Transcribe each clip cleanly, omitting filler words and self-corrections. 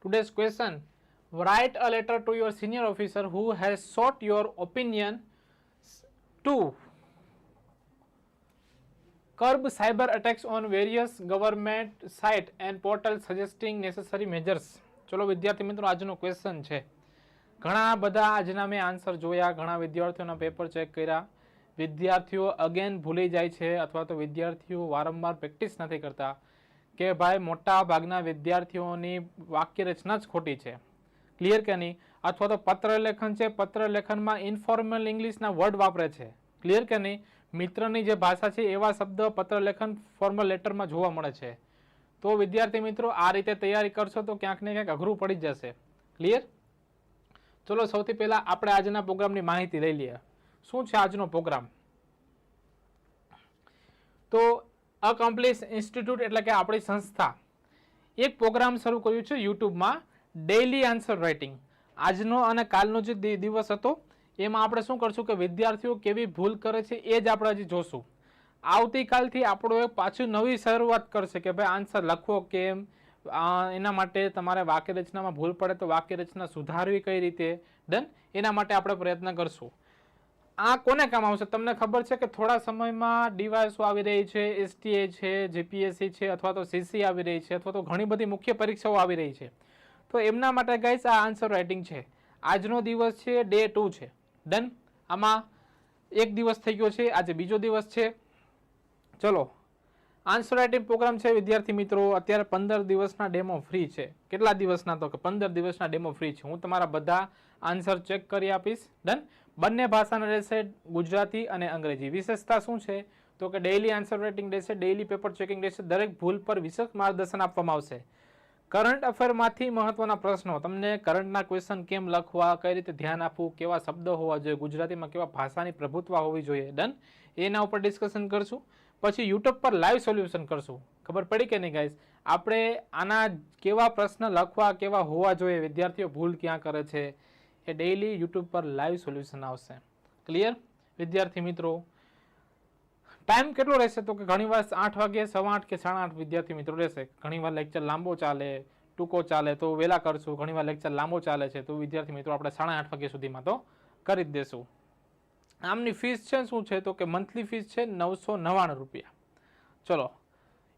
Today's question: write a letter to your senior officer who has sought your opinion to curb cyber attacks on various government site and portals suggesting necessary measures. ચલો વિદ્યાર્થી મિત્રો, આજનો question છે. ઘણા બધા આજના મેં answer જોયા, ઘણા વિદ્યાર્થીઓના પેપર ચેક કર્યા. વિદ્યાર્થીઓ અગેન ભૂલી જાય છે અથવા તો વિદ્યાર્થીઓ વારંવાર પ્રેક્ટિસ નથી કરતા કે ભાઈ મોટા ભાગના વિદ્યાર્થીઓની વાક્ય રચના જ ખોટી છે. ક્લિયર કે નહીં? અથવા તો પત્ર લેખન છે, પત્ર લેખનમાં ઇન્ફોર્મલ ઇંગ્લિશના વર્ડ વાપરે છે. ક્લિયર કે નહીં? મિત્રની જે ભાષા છે એવા શબ્દ પત્ર લેખન ફોર્મલ લેટરમાં જોવા મળે છે. તો વિદ્યાર્થી મિત્રો આ રીતે તૈયારી કરશો તો ક્યાંક ને ક્યાંક અઘરું પડી જશે. ક્લિયર? ચલો સૌથી પહેલા આપણે આજના પ્રોગ્રામની માહિતી લઈ લઈએ. શું છે આજનો પ્રોગ્રામ? તો અકમ્પ્લીસ ઇન્સ્ટિટ્યૂટ એટલે કે આપણી સંસ્થા એક પ્રોગ્રામ શરૂ કર્યું છે યુટ્યુબમાં, ડેઇલી આન્સર રાઇટિંગ. આજનો અને કાલનો જે દિવસ હતો એમાં આપણે શું કરશું કે વિદ્યાર્થીઓ કેવી ભૂલ કરે છે એ જ આપણે હજી જોશું. આવતીકાલથી આપણો એક પાછું નવી શરૂઆત કરશે કે ભાઈ આન્સર લખવો કેમ, એના માટે તમારે વાક્ય રચનામાં ભૂલ પડે તો વાક્ય રચના સુધારવી કઈ રીતે. ડન? એના માટે આપણે પ્રયત્ન કરશું. આ કોને કામ આવશે? તમને ખબર છે કે થોડા સમયમાં ડીવાયસો આવી રહી છે, એસટીએ છે, જીપીએસસી છે, અથવા તો સીસી આવી રહી છે, અથવા તો ઘણી બધી મુખ્ય પરીક્ષાઓ આવી રહી છે. તો એમના માટે ગાઈસ આ આન્સર રાઇટિંગ છે. આજનો દિવસ છે ડે 2 છે. ડન? આમાં એક દિવસ થઈ ગયો છે, આજે બીજો દિવસ છે. ચલો, આન્સર રાઇટિંગ પ્રોગ્રામ છે વિદ્યાર્થી મિત્રો. અત્યારે 15 દિવસના ડેમો ફ્રી છે. કેટલા દિવસના? તો કે 15 દિવસના ડેમો ફ્રી છે. હું તમારા બધા આન્સર ચેક કરી આપીશ. ડન? બંને ભાષાના રહેશે, ગુજરાતી અને અંગ્રેજી. વિશેષતા શું છે? તો કે ડેઇલી આન્સર રાઇટિંગ રહેશે, ડેઇલી પેપર ચેકિંગ રહેશે. દરેક ભૂલ પર વિશેષ માર્ગદર્શન આપવામાં આવશે. કરંટ અફેરમાંથી મહત્વના પ્રશ્નો, તમને કરંટના ક્વેશ્ચન કેમ લખવા, કઈ રીતે ધ્યાન આપવું, કેવા શબ્દો હોવા જોઈએ, ગુજરાતીમાં કેવા ભાષાની પ્રભુત્વ હોવી જોઈએ. ડન? એના ઉપર ડિસ્કશન કરશું. પછી યુટ્યુબ પર લાઈવ સોલ્યુશન કરશું. ખબર પડી કે નહીં ગાઈસ? આપણે આના કેવા પ્રશ્ન લખવા, કેવા હોવા જોઈએ, વિદ્યાર્થીઓ ભૂલ ક્યાં કરે છે, એ ડેઇલી યુટ્યુબ પર લાઈવ સોલ્યુશન આવશે. ક્લિયર વિદ્યાર્થી મિત્રો? ટાઈમ કેટલો રહેશે? તો કે ઘણીવાર 8 વાગે, 8:15 કે 8:30 વિદ્યાર્થી મિત્રો રહેશે. ઘણીવાર લેક્ચર લાંબો ચાલે, ટૂંકો ચાલે તો વહેલા કરશું. ઘણીવાર લેક્ચર લાંબો ચાલે છે તો વિદ્યાર્થી મિત્રો આપણે 8:30 વાગ્યા સુધીમાં તો કરી જ દેશું. આમની ફીસ છે શું છે? તો કે મંથલી ફીસ છે 999 રૂપિયા. ચલો,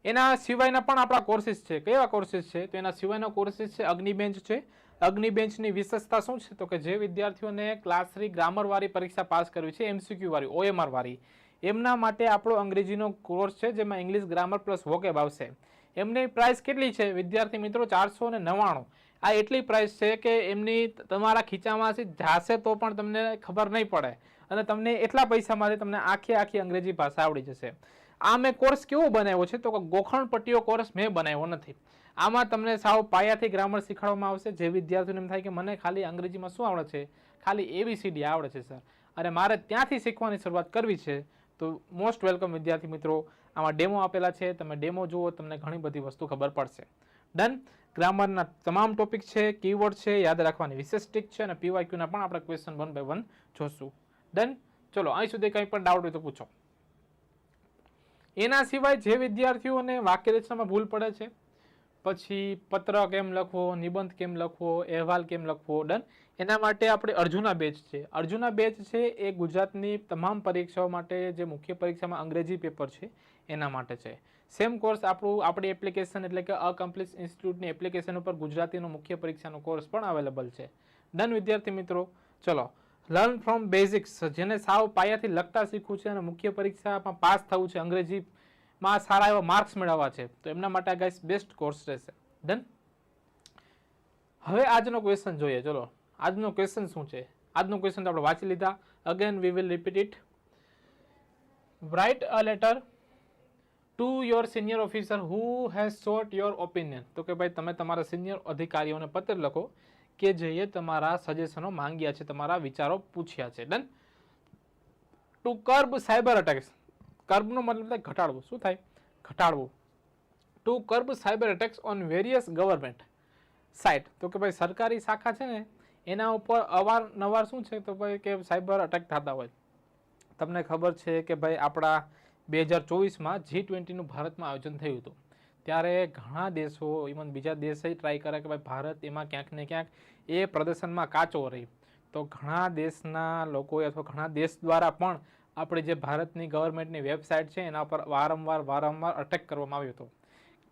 એના સિવાયના પણ આપણા કોર્સિસ છે. કેવા કોર્સિસ છે? તો એના સિવાયના કોર્સિસ છે અગ્નિબેન્ચ છે. અગ્નિબેન્ચની વિશેષતા શું છે? તો કે જે વિદ્યાર્થીઓને ક્લાસ 3 ગ્રામરવાળી પરીક્ષા પાસ કરવી છે, MCQ વાળી, OMR વાળી, એમના માટે આપણો અંગ્રેજીનો કોર્સ છે જેમાં ઇંગ્લિશ ગ્રામર પ્લસ વોકેબ આવશે. એમની પ્રાઇસ કેટલી છે વિદ્યાર્થી મિત્રો? 499. આ એટલી પ્રાઇસ છે કે એમની તમારા ખીચામાંથી જાશે તો પણ તમને ખબર નહીં પડે અને તમને એટલા પૈસામાંથી તમને આખી અંગ્રેજી ભાષા આવડી જશે. આ મેં કોર્સ કેવો બનાવ્યો છે? તો કે ગોખણપટ્ટીઓ કોર્સ મેં બનાવ્યો નથી. આમાં તમને સાવ પાયાથી ગ્રામર શીખવાડવામાં આવશે. જે વિદ્યાર્થીઓને એમ થાય કે મને ખાલી અંગ્રેજીમાં શું આવડે છે, ખાલી ABCD આવડે છે સર, અને મારે ત્યાંથી શીખવાની શરૂઆત કરવી છે, તો મોસ્ટ વેલકમ વિદ્યાર્થી મિત્રો. આમાં ડેમો આપેલા છે, તમે ડેમો જુઓ, તમને ઘણી બધી વસ્તુ ખબર પડશે. ડન? ગ્રામરના તમામ ટોપિક છે, કીવર્ડ છે, યાદ રાખવાની વિશેષ ટ્રીક છે, અને PYQના પણ આપણે ક્વેશ્ચન 1 by 1 જોશું. ડન? ચલો, અહીં સુધી કંઈ પણ ડાઉટ હોય તો પૂછો. એના સિવાય જે વિદ્યાર્થીઓને વાક્ય રચનામાં ભૂલ પડે છે, પછી પત્ર કેમ લખવો, નિબંધ કેમ લખવો, અહેવાલ કેમ લખવો, ડન, એના માટે આપણે અર્જુના બેચ છે. અર્જુના બેચ છે એ ગુજરાતની તમામ પરીક્ષાઓ માટે, જે મુખ્ય પરીક્ષામાં અંગ્રેજી પેપર છે એના માટે છે. સેમ કોર્સ આપણી એપ્લિકેશન એટલે કે અકમ્પ્લીટ ઇન્સ્ટિટ્યૂટની એપ્લિકેશન ઉપર ગુજરાતીનો મુખ્ય પરીક્ષાનો કોર્સ પણ અવેલેબલ છે. ડન વિદ્યાર્થી મિત્રો? ચલો, લર્ન ફ્રોમ બેઝિક્સ, જેને સાવ પાયાથી લખતા શીખવું છે અને મુખ્ય પરીક્ષામાં પાસ થવું છે, અંગ્રેજીમાં સારા એવા માર્ક્સ મેળવવા છે, તો એમના માટે ગાઈસ બેસ્ટ કોર્સ રહેશે. ડન? હવે આજનો ક્વેશ્ચન જોઈએ. ચલો, આજનો ક્વેશ્ચન શું છે? આજનો ક્વેશ્ચન આપણે વાંચી લીધા. Again we will repeat it. Write a letter to your senior officer who has sought your opinion. તો કે ભાઈ તમે તમારા સિનિયર અધિકારીઓને પત્ર લખો કે જેએ તમારા સજેશનો માંગ્યા છે, તમારા વિચારો પૂછ્યા છે. Done? To curb cyber attacks. કર્બનો મતલબ થાય ઘટાડવું. શું થાય? ઘટાડવું. To curb cyber attacks on various government site. તો કે ભાઈ સરકારી શાખા છે ને એના ઉપર અવારનવાર શું છે તો ભાઈ કે સાયબર અટેક થતા હોય. તમને ખબર છે કે ભાઈ આપણા 2024માં G20નું ભારતમાં આયોજન થયું હતું. ત્યારે ઘણા દેશો ઇવન બીજા દેશે ટ્રાય કરે કે ભાઈ ભારત એમાં ક્યાંક ને ક્યાંક એ પ્રદર્શનમાં કાચો રહી, તો ઘણા દેશના લોકોએ અથવા ઘણા દેશ દ્વારા પણ આપણી જે ભારતની ગવર્મેન્ટની વેબસાઇટ છે એના પર વારંવાર અટેક કરવામાં આવ્યો હતો.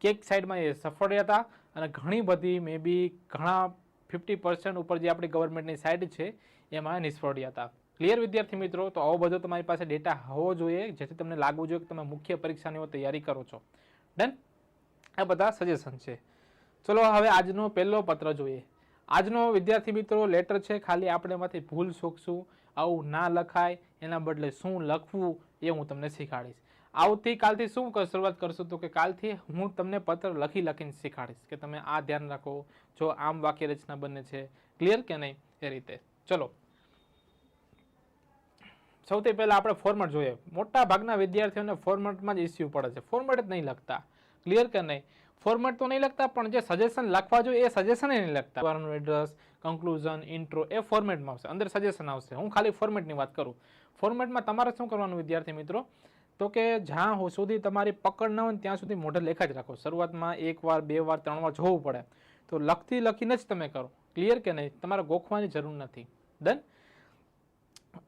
કેક સાઇડમાં એ સફળ હતા અને ઘણી બધી મે બી ઘણા 50% ઉપર જે આપણી ગવર્મેન્ટની સાઇટ છે એમાં નિષ્ફળ રહ્યા હતા. ક્લિયર વિદ્યાર્થી મિત્રો? તો આવો બધો તમારી પાસે ડેટા હોવો જોઈએ જેથી તમને લાગવું જોઈએ કે તમે મુખ્ય પરીક્ષાની તૈયારી કરો છો. ડન? આ બધા સજેશન છે. ચલો હવે આજનો પહેલો પત્ર જોઈએ. આજનો વિદ્યાર્થી મિત્રો લેટર છે, ખાલી આપણે એમાંથી ભૂલ શોધશું, આવું ના લખાય એના બદલે શું લખવું એ હું તમને શીખવાડીશ. આવતીકાલથી શું શરૂઆત કરશું તો કે કાલથી હું તમને પત્ર લખીને શીખવાડીશ કે તમે આ ધ્યાન રાખો, જો આમ વાક્ય રચના બને છે. ક્લિયર કે નહીં? એ રીતે. ચલો સૌથી પહેલા આપણે ફોર્મેટ જોઈએ. મોટા ભાગના વિદ્યાર્થીઓને ફોર્મેટમાં જ ઇસ્યુ પડે છે, ફોર્મેટ જ નહીં લખતા. ક્લિયર કે નહીં? ફોર્મેટ તો નહીં લખતા પણ જે સજેશન લખવા જોઈએ એ સજેશન નહીં લખતા. એડ્રેસ, કન્ક્લુઝન, ઇન્ટ્રો એ ફોર્મેટમાં આવશે, અંદર સજેશન આવશે. હું ખાલી ફોર્મેટની વાત કરું. ફોર્મેટમાં તમારે શું કરવાનું વિદ્યાર્થી મિત્રો તો કે જ્યાં સુધી તમારી પકડ ન હોય ત્યાં સુધી મોઢે લેખા જ રાખો. શરૂઆતમાં 1 વાર 2 વાર 3 વાર જોવું પડે તો લખીને જ તમે કરો. ક્લિયર કે નહીં? તમારે ગોખવાની જરૂર નથી. ડન?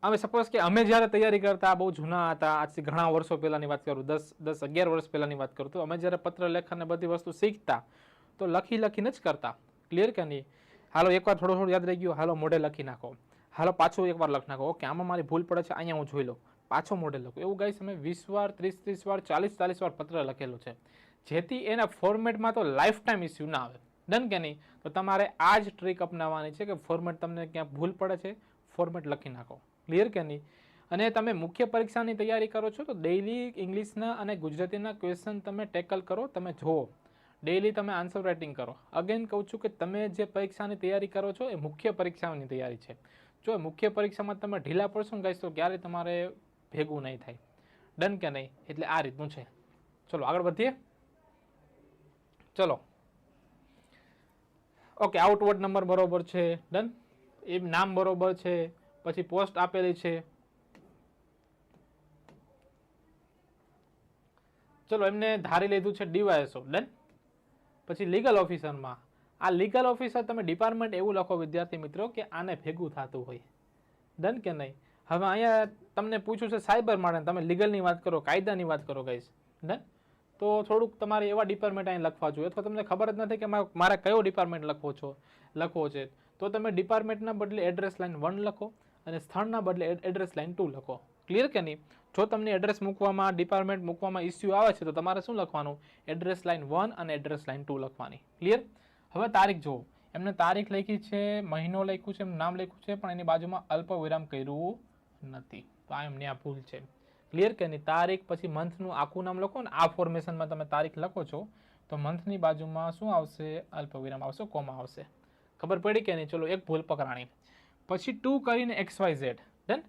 હવે સપોઝ કે અમે જ્યારે તૈયારી કરતા, બહુ જૂના હતા, આજથી ઘણા વર્ષો પહેલાની વાત કરું, 10-11 વર્ષ પહેલાની વાત કરું, તો અમે જ્યારે પત્ર લેખન બધી વસ્તુ શીખતા તો લખીને જ કરતા. ક્લિયર કે નહીં? હાલો એકવાર થોડું યાદ રહી ગયું, હાલો મોઢે લખી નાખો, હાલો પાછું એકવાર લખી નાખો, ઓકે આમાં મારી ભૂલ પડે છે, અહીંયા હું જોઈ લઉં, પાછો મોઢે લખો. એવું ગાઈસ અમે 20 વાર 30 વાર 40 વાર પત્ર લખેલું છે, જેથી એના ફોર્મેટમાં તો લાઈફ ટાઈમ ઇસ્યુ ના આવે. ડન કે નહીં? તો તમારે આ જ ટ્રીક અપનાવવાની છે કે ફોર્મેટ તમને ક્યાંક ભૂલ પડે છે, ફોર્મેટ લખી નાખો. ક્લિયર કે નહીં? અને તમે મુખ્ય પરીક્ષાની તૈયારી કરો છો તો ડેઇલી ઇંગ્લિશના અને ગુજરાતીના ક્વેશ્ચન તમે ટેકલ કરો, તમે જુઓ, ડેઇલી તમે આન્સર રાઇટિંગ કરો. અગેન કહું છું કે તમે જે પરીક્ષાની તૈયારી કરો છો એ મુખ્ય પરીક્ષાની તૈયારી છે. જો મુખ્ય પરીક્ષામાં તમે ઢીલા પડશો ને ગાઈસ તો ક્યારે તમારે ભેગું નહીં થાય. ડન કે નહીં? એટલે આ રીતનું છે. ચલો આગળ વધીએ. ચલો ઓકે, આઉટવર્ડ નંબર બરોબર છે. ડન? એ નામ બરોબર છે, પછી પોસ્ટ આપેલી છે. ચલો એમને ધારી લીધું છે ડીવાયએસઓ. ડન? પછી લીગલ ઓફિસરમાં, આ લીગલ ઓફિસર તમે ડિપાર્ટમેન્ટ એવું લખો વિદ્યાર્થી મિત્રો કે આને ભેગું થતું હોય. ડન કે નહીં? હવે અહીંયા તમને પૂછ્યું છે સાયબર માટે, તમે લીગલની વાત કરો, કાયદાની વાત કરો ગાઈસ. ડન? તો થોડુંક તમારે એવા ડિપાર્ટમેન્ટ અહીં લખવા જોઈએ, અથવા તમને ખબર જ નથી કે મારે કયો ડિપાર્ટમેન્ટ લખવો છે, તો તમે ડિપાર્ટમેન્ટના બદલે એડ્રેસ લાઇન 1 લખો અને સ્થળના બદલે એડ્રેસ લાઇન 2 લખો. ક્લિયર કે નહીં? જો તમને એડ્રેસ મૂકવામાં, ડિપાર્ટમેન્ટ મૂકવામાં ઇસ્યુ આવે છે તો તમારે શું લખવાનું? એડ્રેસ લાઇન 1 અને એડ્રેસ લાઇન 2 લખવાની. ક્લિયર? હવે તારીખ જુઓ. એમને તારીખ લખી છે, મહિનો લખ્યું છે, નામ લખ્યું છે, પણ એની બાજુમાં અલ્પ વિરામ કર્યું નથી, તો આ એમની આ ભૂલ છે. ક્લિયર કે નહીં? તારીખ પછી મંથનું આખું નામ લખો ને આ ફોર્મેશનમાં તમે તારીખ લખો છો તો મંથની બાજુમાં શું આવશે? અલ્પ વિરામ આવશે, કોમા આવશે. ખબર પડી કે નહીં? ચલો એક ભૂલ પકડાણી. પછી 2 કરીને XYZ. ડન?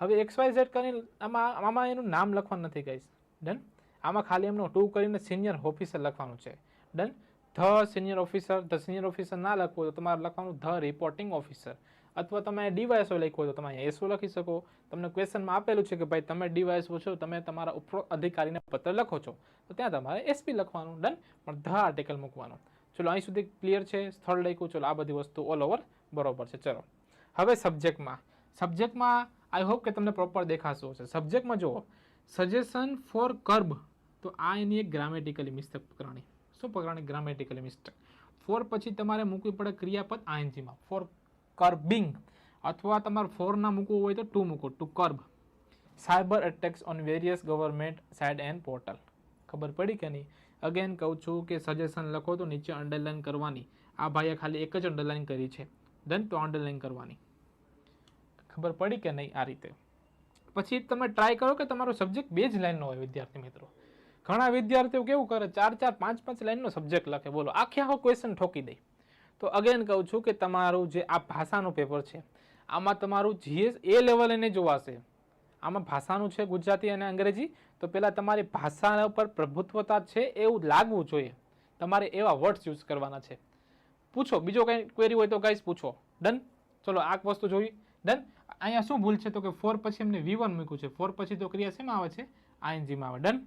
હવે XYZ કરીને આમાં એનું નામ લખવાનું નથી ગાઈસ. ડન? આમાં ખાલી એમનું 2 કરીને સિનિયર ઓફિસર લખવાનું છે. ડન? ધ સિનિયર ઓફિસર ના લખવું તો તમારે લખવાનું ધ રિપોર્ટિંગ ઓફિસર, અથવા તમે ડીવાયએસઓ લખ્યું હોય તો તમે એસઓ લખી શકો. તમને ક્વેશ્ચનમાં આપેલું છે કે ભાઈ તમે ડીવાયએસઓ છો, તમે તમારા ઉપરોક્ત અધિકારીને પત્ર લખો છો, તો ત્યાં તમારે એસપી લખવાનું. ડન? પણ ધ આર્ટિકલ મૂકવાનું. ચલો અહીં સુધી ક્લિયર છે? સ્થળ લખ્યું, ચલો આ બધી વસ્તુ ઓલ ઓવર બરોબર છે. ચલો હવે સબ્જેક્ટમાં આઈ હોપ કે તમને પ્રોપર દેખાશું હશે. સબ્જેક્ટમાં જુઓ, સજેશન ફોર કર્બ, તો આ એની એક ગ્રામેટિકલી મિસ્ટેક પકડાણી. શું પકડાણી? Grammatically mistake. ફોર પછી તમારે મૂકવી પડે ક્રિયાપદ આઈએનજીમાં, ફોર કર્બિંગ, અથવા તમારે ફોર ના મૂકવું હોય તો 2 મૂકો, to curb cyber attacks on various government site and portal. ખબર પડી કે નહીં? અગેન કહું છું કે સજેશન લખો તો નીચે અંડરલાઇન કરવાની. આ ભાઈએ ખાલી એક જ અંડરલાઇન કરી છે. ડન? તો અંડરલાઇન કરવાની. ખબર પડી કે નહીં? આ રીતે. પછી તમે ટ્રાય કરો કે તમારો સબ્જેક્ટ 2 જ લાઇનનો હોય વિદ્યાર્થી મિત્રો. ઘણા વિદ્યાર્થીઓ કેવું કરે, 4-4 5-5 લાઇનનો સબ્જેક્ટ લખે, બોલો આખે આખો ક્વેશ્ચન ઠોકી દે. તો અગેન કહું છું કે તમારું જે આ ભાષાનું પેપર છે, આમાં તમારું જીએસ એ લેવલ એને જોવાશે. આમાં ભાષાનું છે ગુજરાતી અને અંગ્રેજી, તો પહેલાં તમારી ભાષા ઉપર પ્રભુત્વતા છે એવું લાગવું જોઈએ. તમારે એવા વર્ડ્સ યુઝ કરવાના છે. પૂછો, બીજો કંઈ ક્વેરી હોય તો ગાઈસ પૂછો. ડન? ચલો આ વસ્તુ જોઈ. ડન? અહીંયા શું ભૂલ છે તો કે 4 પછી એમને V1 મૂક્યું છે. 4 પછી તો ક્રિયા શેમાં આવે છે? આઈએનજીમાં આવે. ડન?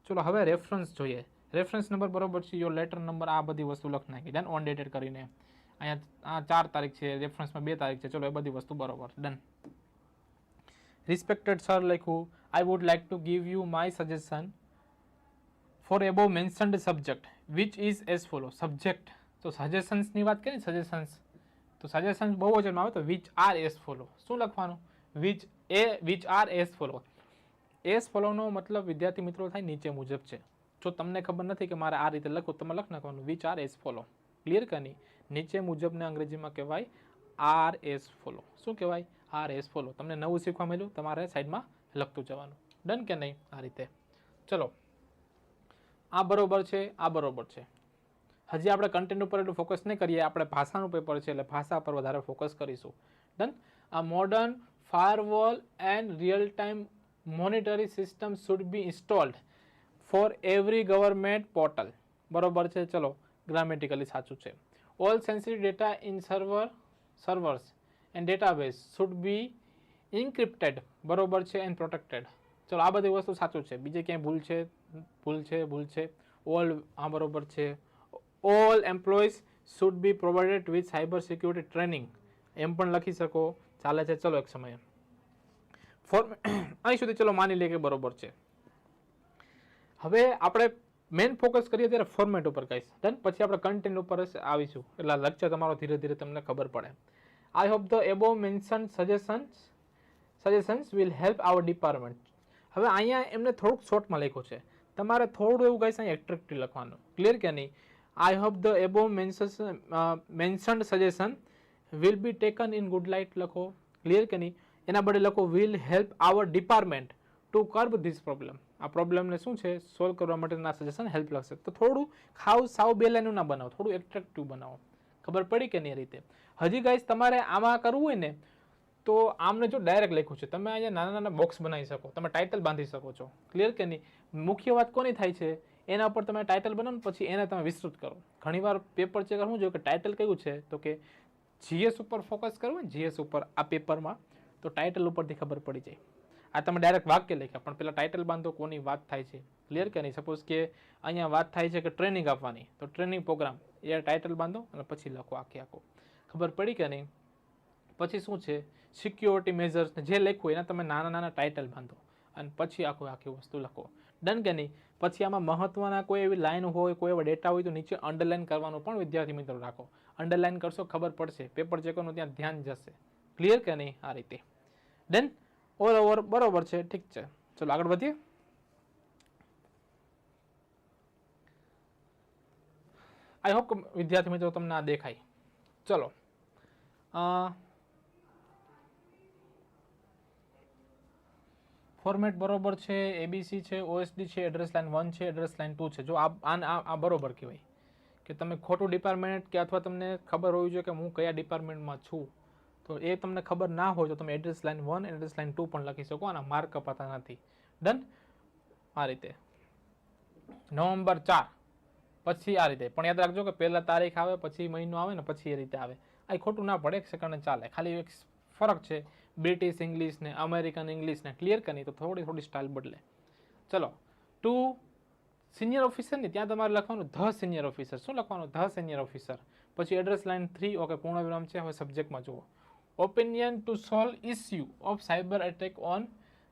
ચલો હવે રેફરન્સ જોઈએ. રેફરન્સ નંબર બરોબર છે, યોર લેટર નંબર, આ બધી વસ્તુ લખી નાખી. ડન. ઓન ડેટેડ કરીને અહીંયા આ 4 તારીખ છે, રેફરન્સમાં 2 તારીખ છે. ચલો એ બધી વસ્તુ બરોબર. ડન. રિસ્પેક્ટેડ સર લખ્યું. I would like to give you my suggestion for above mentioned subject which is as follow. Subject તો સજેશન્સની વાત કરીએ, સજેશન્સ તો સજેશન્સ બહુ જ આવે તો વિચ આર એઝ ફોલો. શું લખવાનું? Which are as follow. As ફોલોનો મતલબ વિદ્યાર્થી મિત્રો થાય નીચે મુજબ છે. જો તમને ખબર નથી કે મારે આ રીતે લખવું, તમે લખ નાખવાનું which are as follow. Clear કે નહીં? નીચે મુજબને અંગ્રેજીમાં કહેવાય આર એઝ ફોલો. શું કહેવાય? R as follow. તમને નવું શીખવા મળ્યું, તમારે સાઈડમાં લખતું જવાનું. ડન કે નહીં? આ રીતે. ચલો, આ બરોબર છે, આ બરોબર છે. હજી આપણે કન્ટેન્ટ ઉપર એટલું ફોકસ નહીં કરીએ, આપણે ભાષાનું પેપર છે એટલે ભાષા પર વધારે ફોકસ કરીશું. ડન. આ modern firewall and real time monitory system should be installed for every government portal. બરોબર છે. ચલો, ગ્રામેટિકલી સાચું છે. All sensitive data in servers and database should be encrypted. બરોબર છે. And protected. ચલો, આ બધી વસ્તુ સાચું છે. બીજે ક્યાંય ભૂલ છે. ઓલ, આ બરોબર છે. All employees should be provided with cyber security training. એમ પણ લખી શકો, ચાલે છે. ચલો, એક સમયે અહીં સુધી ચલો માની લઈએ કે બરોબર છે. હવે આપણે મેન ફોકસ કરીએ ત્યારે ફોર્મેટ ઉપર કહીશ. ડન. પછી આપણે કન્ટેન્ટ ઉપર આવીશું, એટલે લેક્ચર તમારો ધીરે ધીરે તમને ખબર પડે. I hope the above mention suggestions will help our department. હવે અહીંયા એમને થોડુંક શોર્ટમાં લખ્યું છે, તમારે થોડું એવું કહીશ અહીં એટ્રેક્ટિવ લખવાનું. ક્લિયર કે નહીં? I hope the above mentioned suggestion will be taken in good light લખો. ક્લિયર કે નહીં? એના બદલે લખો will help our department to curb this problem. આ પ્રોબ્લેમને શું છે સોલ્વ કરવા માટેના સજેશન હેલ્પ લાગશે. તો થોડું સાવ બે લાઈનનું ના બનાવો, થોડું એટ્રેક્ટિવ બનાવો. ખબર પડી કે નહીં? રીતે હજી ગાઈસ તમારે આમાં કરવું હોય ને તો આમને જો ડાયરેક્ટ લખ્યું છે, તમે અહીંયા નાના નાના બોક્સ બનાવી શકો, તમે ટાઇટલ બાંધી શકો છો. ક્લિયર કે નહીં? મુખ્ય વાત કોની થાય છે એના ઉપર તમે ટાઇટલ બનાવો ને પછી એને તમે વિસ્તૃત કરો. ઘણીવાર પેપર ચેકર શું જોયું કે ટાઇટલ કયું છે તો કે જીએસ ઉપર ફોકસ કરવું ને, જીએસ ઉપર આ પેપરમાં તો ટાઇટલ ઉપરથી ખબર પડી જાય. આ તમે ડાયરેક્ટ વાક્ય લખ્યા પણ પેલા ટાઇટલ બાંધો કોની વાત થાય છે. ક્લિયર કે નહીં? સપોઝ કે અહીંયા વાત થાય છે કે ટ્રેનિંગ આપવાની, તો ટ્રેનિંગ પ્રોગ્રામ એ ટાઇટલ બાંધો અને પછી લખો આખો. ખબર પડી કે નહીં? પછી શું છે સિક્યોરિટી મેઝર્સ જે લખ્યું એના તમે નાના નાના ટાઇટલ બાંધો અને પછી આખી વસ્તુ લખો. ડન કે નહીં? પછી આમાં મહત્વના કોઈ એવી લાઈન હોય, કોઈ એવા ડેટા હોય તો નીચે અંડરલાઇન કરવાનું પણ વિદ્યાર્થી મિત્રો રાખો. અંડરલાઇન કરશો ખબર પડશે, પેપર ચેકરનું ત્યાં ધ્યાન જશે. ક્લિયર કે નહીં? આ રીતે. ડન. ઓલ ઓવર બરોબર છે. ઠીક છે. ચલો આગળ વધીએ. આઈ હોપ વિદ્યાર્થી મિત્રો તમને આ દેખાય. ચલો, ફોર્મેટ બરોબર છે, એબીસી છે, ઓએસડી છે, એડ્રેસ લાઇન 1 છે, એડ્રેસ લાઇન 2 છે. જો આ બરોબર કહેવાય કે તમે ખોટું ડિપાર્ટમેન્ટ કે અથવા તમને ખબર હોવી જોઈએ કે હું કયા ડિપાર્ટમેન્ટમાં છું, તો એ તમને ખબર ના હોય તો તમે એડ્રેસ લાઇન 1 એડ્રેસ લાઇન 2 પણ લખી શકો. આના માર્ક કપાતા નથી. ડન. આ રીતે નવેમ્બર 4 પછી આ રીતે પણ યાદ રાખજો કે પહેલા તારીખ આવે પછી મહિનો આવે ને પછી એ રીતે આવે. આ ખોટું ના પડે, એક સેકન્ડ ચાલે. ખાલી એક ફરક છે બ્રિટિશ ઇંગ્લિશ ને અમેરિકન ઇંગ્લિશ ને. ક્લિયર કે નહીં? તો થોડી સ્ટાઇલ બદલે. ચલો, ટુ સિનિયર ઓફિસર ને ત્યાં તમારે લખવાનું ધ સિનિયર ઓફિસર. શું લખવાનું? The senior officer. પછી એડ્રેસ લાઇન 3. ઓકે, પૂર્ણ વિરામ છે. હવે સબ્જેક્ટમાં જુઓ. Opinion to solve issue of cyber attack on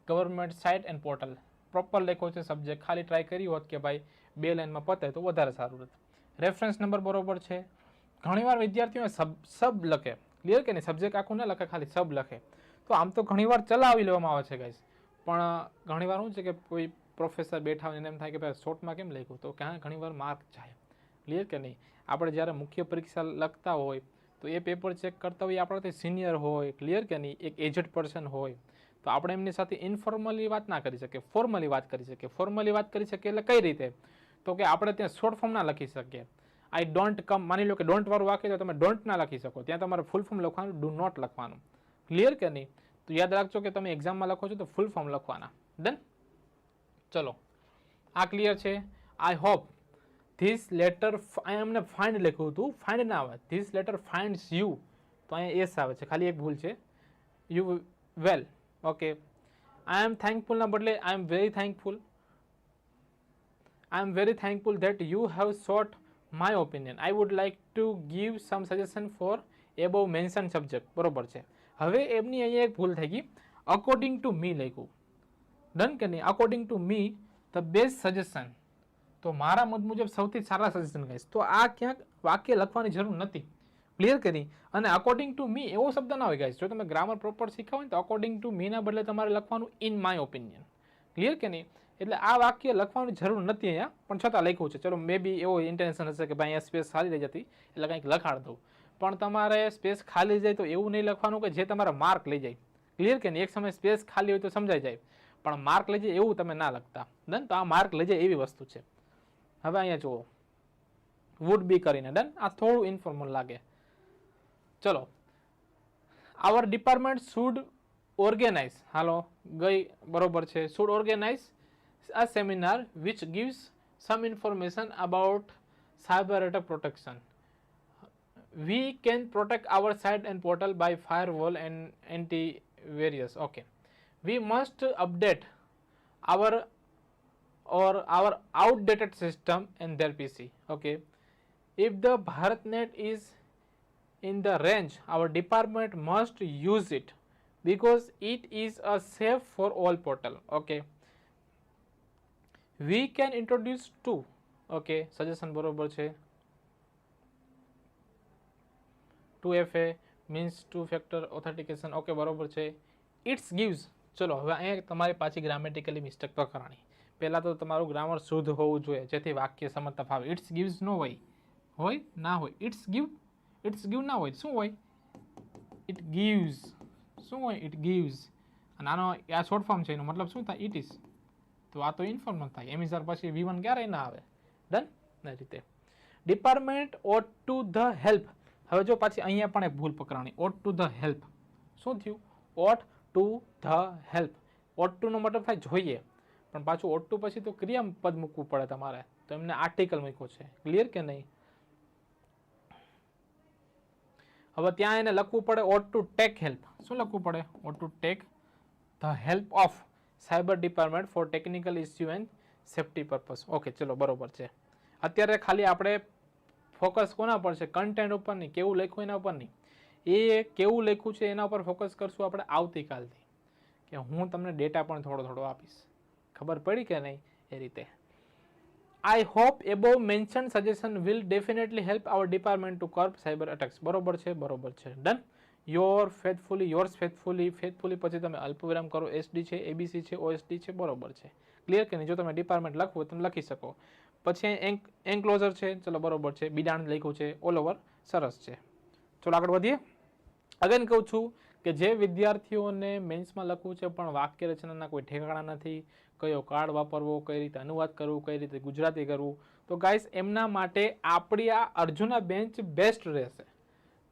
government site and portal. Proper લખ્યો છે સબ્જેક્ટ. ખાલી ટ્રાય કરી હોત કે ભાઈ 2 લાઇનમાં પતે તો વધારે સારું રહેતું. રેફરન્સ નંબર બરોબર છે. ઘણીવાર વિદ્યાર્થીઓ સબ લખે. ક્લિયર કે નહીં? સબ્જેક્ટ આખું ના લખે, ખાલી સબ લખે. તો આમ તો ઘણીવાર ચલાવી લેવામાં આવે છે ગાઈસ, પણ ઘણીવાર શું છે કે કોઈ પ્રોફેસર બેઠા હોય એને એમ થાય કે ભાઈ શોર્ટમાં કેમ લખ્યું, તો ક્યાં ઘણીવાર માર્ક જાય. ક્લિયર કે નહીં? આપણે જ્યારે મુખ્ય પરીક્ષા લખતા હોય તો એ પેપર ચેક કરતા હોય આપણાથી સિનિયર હોય. ક્લિયર કે નહીં? એક એજડ પર્સન હોય તો આપણે એમની સાથે ઇન્ફોર્મલી વાત ના કરી શકીએ, ફોર્મલી વાત કરી શકીએ. ફોર્મલી વાત કરી શકીએ એટલે કઈ રીતે? તો કે આપણે ત્યાં શોર્ટ ફોર્મ ના લખી શકીએ. આઈ ડોન્ટ કમ, માની લો કે ડોન્ટ વાળું વાક્ય તો તમે ડોન્ટ ના લખી શકો, ત્યાં તમારે ફૂલ ફોર્મ લખવાનું, ડુ નોટ લખવાનું. ક્લિયર કે નહીં? તો યાદ રાખજો કે તમે એક્ઝામમાં લખો છો તો ફૂલ ફોર્મ લખવાના. ડન. ચલો, આ ક્લિયર છે. આઈ હોપ ધીસ લેટર, અહીંયા અમને ફાઇન્ડ લખ્યું હતું, ફાઇન્ડ ના આવે, ધીસ લેટર ફાઇન્ડ્સ યુ, તો અહીંયા એસ આવે છે, ખાલી એક ભૂલ છે. You well. Okay, I am થેન્કફુલના બદલે I am very thankful. I am very thankful that you have sought my opinion. I would like to give some suggestion for above mentioned subject. બરોબર છે. હવે એમની અહીંયા એક ભૂલ થઈ ગઈ. અકોર્ડિંગ ટુ મી લખ્યું. ડન કે નહીં? According to me the best suggestion. તો મારા મત મુજબ સૌથી સારા સજેશન ગાઈસ. તો આ ક્યાંક વાક્ય લખવાની જરૂર નથી. ક્લિયર કરી? અને અકોર્ડિંગ ટુ મી એવો શબ્દ ના હોય ગાઈસ. જો તમે ગ્રામર પ્રોપર શીખ્યા હોય તો અકોર્ડિંગ ટુ મી ના બદલે તમારે લખવાનું ઇન માય ઓપિનિયન. ક્લિયર કે નહીં? એટલે આ વાક્ય લખવાની જરૂર નથી અહીંયા, પણ છતાં લખ્યું છે. ચલો મે બી એવો ઇન્ટેન્શન હશે કે ભાઈ અહીંયા સ્પેસ ખાલી રહી જતી એટલે કંઈક લખાડ દઉં, પણ તમારે સ્પેસ ખાલી જાય તો એવું નહીં લખવાનું કે જે તમારા માર્ક લઈ જાય. ક્લિયર કે નહીં? એક સમય સ્પેસ ખાલી હોય તો સમજાઈ જાય, પણ માર્ક લઈ જાય એવું તમે ના લખતા. ડન? તો આ માર્ક લઈ જાય એવી વસ્તુ છે. હવે અહીંયા જુઓ, વુડ બી કરીને. ડન? આ થોડું ઇન્ફોર્મલ લાગે. ચલો, આવર ડિપાર્ટમેન્ટ શુડ ઓર્ગેનાઇઝ. હાલો, ગઈ બરોબર છે. Should organise a seminar which gives some information about cyber attack protection. We can protect our site and portal by firewall and antivirus. Okay, we must update our outdated system and their PC. Okay, if the BharatNet is in the range, our department must use it because it is a safe for all portal. Okay, we can introduce two. Okay, suggestion બરોબર છે. 2FA means two factor authentication. Okay, બરોબર છે. It gives. ચલો હવે અહીંયા તમારી પાછી grammatically mistake તો કરવાની. પહેલાં તો તમારું ગ્રામર શુદ્ધ હોવું જોઈએ જેથી વાક્ય સમજતા ફાવે. ઇટ્સ ગિવ્સ નો હોય ના હોય. ઇટ્સ ગીવ ના હોય. શું હોય? It gives. શું હોય? It gives. અને આનો આ શોર્ટ ફોર્મ છે, એનો મતલબ શું થાય? It is. તો આ તો ઇન્ફોર્મલ થાય. એમિઝાર પછી V1 ક્યારેય ના આવે. ડન? એ રીતે department ought to the help. હવે જો પાછી અહીંયા પણ એક ભૂલ પકડાણી. Ought to the help. શું થયું? Ought to the help. Ought to નો મતલબ થાય જોઈએ, પણ પાછું ઓટ ટુ પછી તો ક્રિયાપદ મૂકવું પડે તમારે, તો એમને આર્ટિકલ મૂક્યો છે. ક્લિયર કે નહીં? હવે ત્યાં એને લખવું પડે ઓટ ટુ ટેક હેલ્પ. શું લખવું પડે? Ought to take the help of cyber department for technical issue and safety purpose. Okay, ચલો બરોબર છે. અત્યારે ખાલી આપણે ફોકસ કોના પર છે? કન્ટેન્ટ ઉપર નહીં. કેવું લખ્યું એના ઉપર નહીં. એ કેવું લખ્યું છે એના ઉપર ફોકસ કરશું આપણે આવતીકાલથી, કે હું તમને ડેટા પણ થોડો આપીશ. ખબર પડી કે નહીં? એ રીતે. I hope above mentioned suggestion will definitely help our department to curb cyber attacks. બરોબર છે. Done? Your faithfully, yours faithfully પછી તમે અલ્પવિરામ કરો. SD છે, ABC છે, OSD છે. બરોબર છે. ક્લિયર કે નહીં? જો તમે ડિપાર્ટમેન્ટ લખવું તમે લખી શકો. પછી એન્ક્લોઝર છે. ચલો બરોબર છે. બિડાણ લખ્યું છે. ઓલ ઓવર સરસ છે. ચલો આગળ વધીએ. અગેન કહું છું કે જે વિદ્યાર્થીઓને મેન્સમાં લખવું છે પણ વાક્ય રચનાના કોઈ ઠેકાણા નથી, કયો કાર્ડ વાપરવો, કઈ રીતે અનુવાદ કરવું, કઈ રીતે ગુજરાતી કરવું, તો ગાઈસ એમના માટે આપણી આ અર્જુના બેન્ચ બેસ્ટ રહેશે.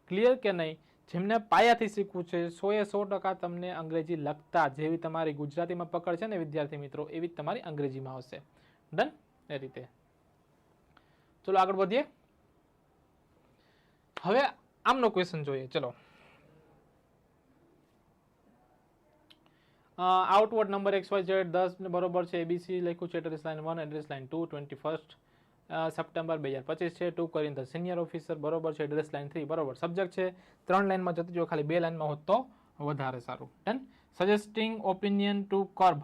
ક્લિયર કે નહીં? જેમને પાયાથી શીખવું છે 100% તમને અંગ્રેજી લખતા જેવી તમારી ગુજરાતીમાં પકડ છે ને વિદ્યાર્થી મિત્રો, એવી જ તમારી અંગ્રેજીમાં આવશે. ડન? એ રીતે. ચલો આગળ વધીએ. હવે આમનો ક્વેશ્ચન જોઈએ. ચલો, આઉટવર્ડ નંબર XYZ 10 બરોબર છે. ABC લખ્યું છે. Address line 1, address line 2, 21 September 2025 છે. 2 કરીને ધ સિનિયર ઓફિસર બરોબર છે. એડ્રેસ લાઇન 3 બરોબર. સબ્જેક્ટ છે 3 લાઇનમાં જતી જો, ખાલી 2 લાઇનમાં હોત તો વધારે સારું. Done? Suggesting opinion to curb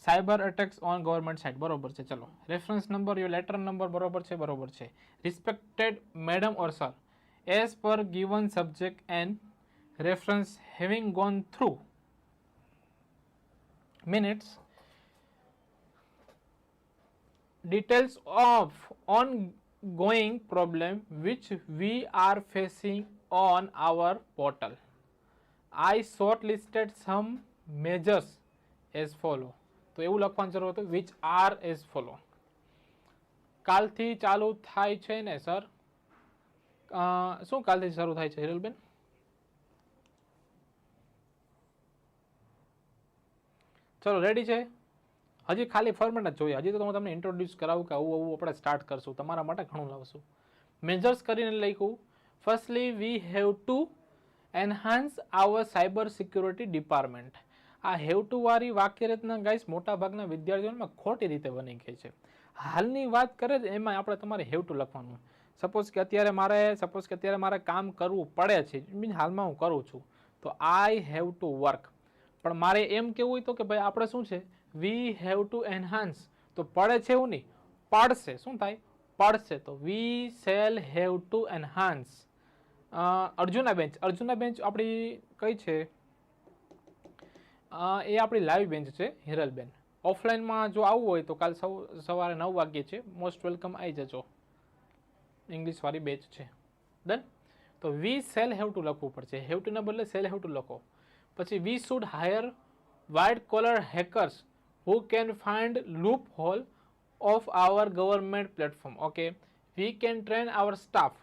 cyber attacks on government site બરોબર છે. ચલો, reference number, your letter number બરોબર છે. Respected madam or sir, as per given subject and reference having gone through minutes details of ongoing problem which we are facing on our portal. I shortlisted some measures as follow. તો એવું લખવાની જરૂર હતું, which are as follow. કાલથી ચાલુ થાય છે ને સર? શું કાલથી શરૂ થાય છે હિરલબેન? ચલો રેડી છે? હજી ખાલી ફોર્મેટ જ જોઈએ. હજી તો હું તમને ઇન્ટ્રોડ્યુસ કરાવું કે આવું આપણે સ્ટાર્ટ કરશું. તમારા માટે ઘણું લાવશું. મેજર્સ કરીને લખ્યું. Firstly we have to enhance our cyber security department. આ હેવ ટુ વાળી વાક્ય રચના ગાઈસ મોટા ભાગના વિદ્યાર્થીઓમાં ખોટી રીતે બની ગઈ છે. હાલની વાત કરે છે એમાં આપણે તમારે હેવ ટુ લખવાનું. સપોઝ કે અત્યારે મારે કામ કરવું પડે છે, મીન્સ હાલમાં હું કરું છું, તો આઈ હેવ ટુ વર્ક. પણ મારે એમ કેવું હોય તો કે ભાઈ આપણે શું છે, વી હેવ ટુ એનહાન્સ. તો પડે છે એવું નહીં, પડશે. શું થાય? પડશે. તો we shall have to enhance. Arjuna bench આપણી કઈ છે? એ આપણી લાઈવ બેન્ચ છે, હિરલબેન. ઓફલાઈનમાં જો આવવું હોય તો કાલ સવારે 9 વાગ્યે છે, મોસ્ટ વેલકમ, આવી જજો. ઇંગ્લિશ વાળી બેચ છે. ડન. તો વી શેલ હેવ ટુ લખવું પડશે, હેવ ટુ ના બદલે શેલ હેવ ટુ લખો. પછી we should hire white collar hackers who can find loophole of our government platform. Okay, we can train our staff.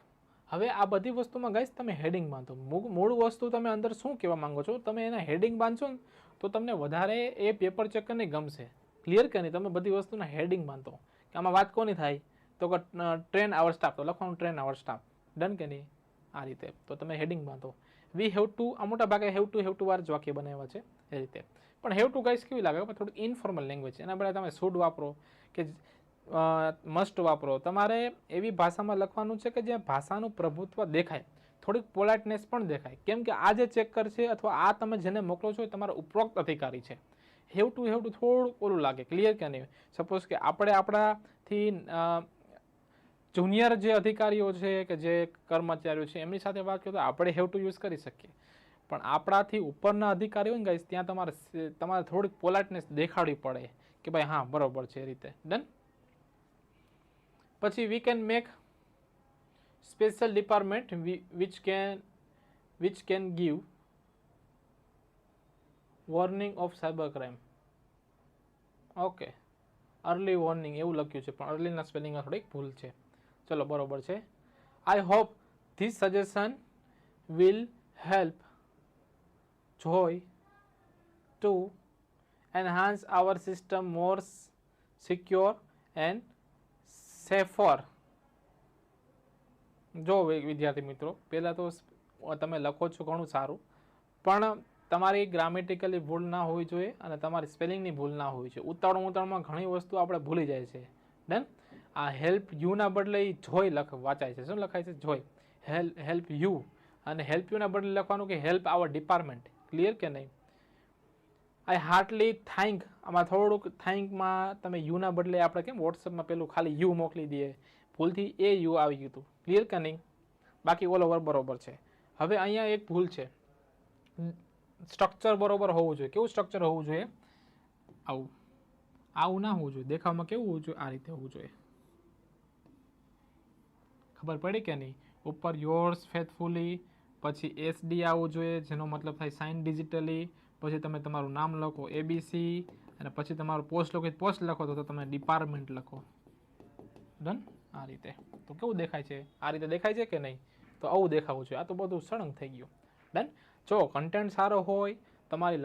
હવે આ બધી વસ્તુમાં ગાઈસ તમે હેડિંગ બાંધો. મૂળ વસ્તુ તમે અંદર શું કહેવા માંગો છો, તમે એના હેડિંગ બાંધશો ને તો તમને વધારે એ પેપર ચેકરને ગમશે. ક્લિયર કે નહીં? તમે બધી વસ્તુના હેડિંગ બાંધો કે આમાં વાત કોની થાય, તો કે ટ્રેન આવર સ્ટાફ, તો લખવાનું ટ્રેન આવર સ્ટાફ. ડન કે નહીં? આ રીતે તો તમે હેડિંગ બાંધો. વી હેવ ટુ, આ મોટા ભાગે હેવ ટુ વાર જ વાક્ય બનાવ્યા છે એ રીતે. પણ હેવ ટુ ગાઈસ કેવી લાગે? થોડુંક ઇન્ફોર્મલ લેંગ્વેજ છે. એના બદલે તમે શુડ વાપરો કે મસ્ટ વાપરો. તમારે એવી ભાષામાં લખવાનું છે કે જ્યાં ભાષાનું પ્રભુત્વ દેખાય, થોડીક પોલાઇટનેસ પણ દેખાય. કેમ કે આ જે ચેકર છે અથવા આ તમે જેને મોકલો છો એ તમારા ઉપરોક્ત અધિકારી છે. હેવ ટુ થોડું ઓલું લાગે. ક્લિયર કે નહીં? સપોઝ કે આપણે આપણાથી જુનિયર જે અધિકારીઓ છે કે જે કર્મચારીઓ છે એમની સાથે વાત કરીએ તો આપણે હેવ ટુ યુઝ કરી શકીએ. પણ આપણાથી ઉપરના અધિકારીઓ ને ગાઈસ, ત્યાં તમારે થોડીક પોલાઇટનેસ દેખાડવી પડે કે ભાઈ હા બરોબર છે, એ રીતે. ડન. પછી we can make special department which can give warning of cyber crime. Okay, early warning એવું લખ્યું છે, પણ અર્લીના સ્પેલિંગમાં થોડીક ભૂલ છે. ચલો, બરોબર છે. I hope this suggestion will help joy to enhance our system more secure and safer. જો વિદ્યાર્થી મિત્રો, પહેલાં તો તમે લખો છો ઘણું સારું, પણ તમારી ગ્રામેટિકલી ભૂલ ના હોવી જોઈએ અને તમારી સ્પેલિંગની ભૂલ ના હોવી જોઈએ. ઉતાવળમાં ઘણી વસ્તુ આપણે ભૂલી જાય છે. ડન. આ હેલ્પ યુના બદલે જોય વાંચાય છે. શું લખાય છે? જોય. Help you. અને હેલ્પ યુના બદલે લખવાનું કે હેલ્પ આવર ડિપાર્ટમેન્ટ. ક્લિયર કે નહીં? I heartly thank. આમાં થોડુંક થેન્કમાં તમે યુના બદલે આપણે કેમ વોટ્સઅપમાં પેલું ખાલી યુ મોકલી દઈએ, ભૂલથી એ યુ આવી ગયું હતું. ક્લિયર કે નહીં? બાકી ઓલ ઓવર બરોબર છે. હવે અહીંયા એક ભૂલ છે, સ્ટ્રક્ચર બરોબર હોવું જોઈએ. કેવું સ્ટ્રક્ચર હોવું જોઈએ? આવું ના હોવું જોઈએ. દેખાવમાં કેવું હોવું જોઈએ? આ રીતે હોવું જોઈએ. ખબર પડી કે નહીં? ઉપર યોર્સ ફેથફુલી, પછી SD આવવું જોઈએ, જેનો મતલબ થાય સાઇન ડિજિટલી. પછી તમે તમારું નામ લખો ABC, અને પછી તમારું પોસ્ટ લખો પોસ્ટ લખો તો તમે ડિપાર્ટમેન્ટ લખો. ડન. આ રીતે તો કેવું દેખાય છે? આ રીતે દેખાય છે કે નહીં? તો આવું દેખાવું જોઈએ. આ તો બધું સળંગ થઈ ગયું. ડન. જો કન્ટેન્ટ સારો હોય તમારી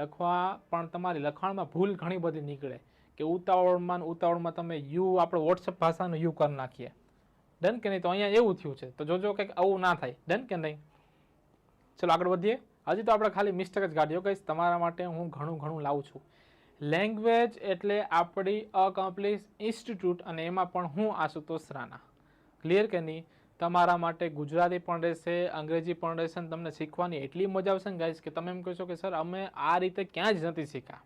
લખાણમાં ભૂલ ઘણી બધી નીકળે કે ઉતાવળમાં તમે યુ, આપણે વોટ્સઅપ ભાષાનું યુ કરી નાખીએ. ડન કે નહીં? તો અહીંયા એવું થયું છે, તો જોજો કંઈક આવું ના થાય. ડન કે નહીં? ચલો આગળ વધીએ. હજી તો આપણે ખાલી મિસ્ટેક જ કાઢ્યો કહીશ. તમારા માટે હું ઘણું લાવું છું. લેંગ્વેજ એટલે આપણી અકમ્પ્લીટ ઇન્સ્ટિટ્યૂટ, અને એમાં પણ હું આશુતોષ રાણા. ક્લિયર કે નહીં? તમારા માટે ગુજરાતી પણ રહેશે, અંગ્રેજી પણ રહેશે, અને તમને શીખવાની એટલી મજા આવશે ને ગાઈસ કે તમે એમ કહેશો કે સર અમે આ રીતે ક્યાં જ નથી શીખ્યા.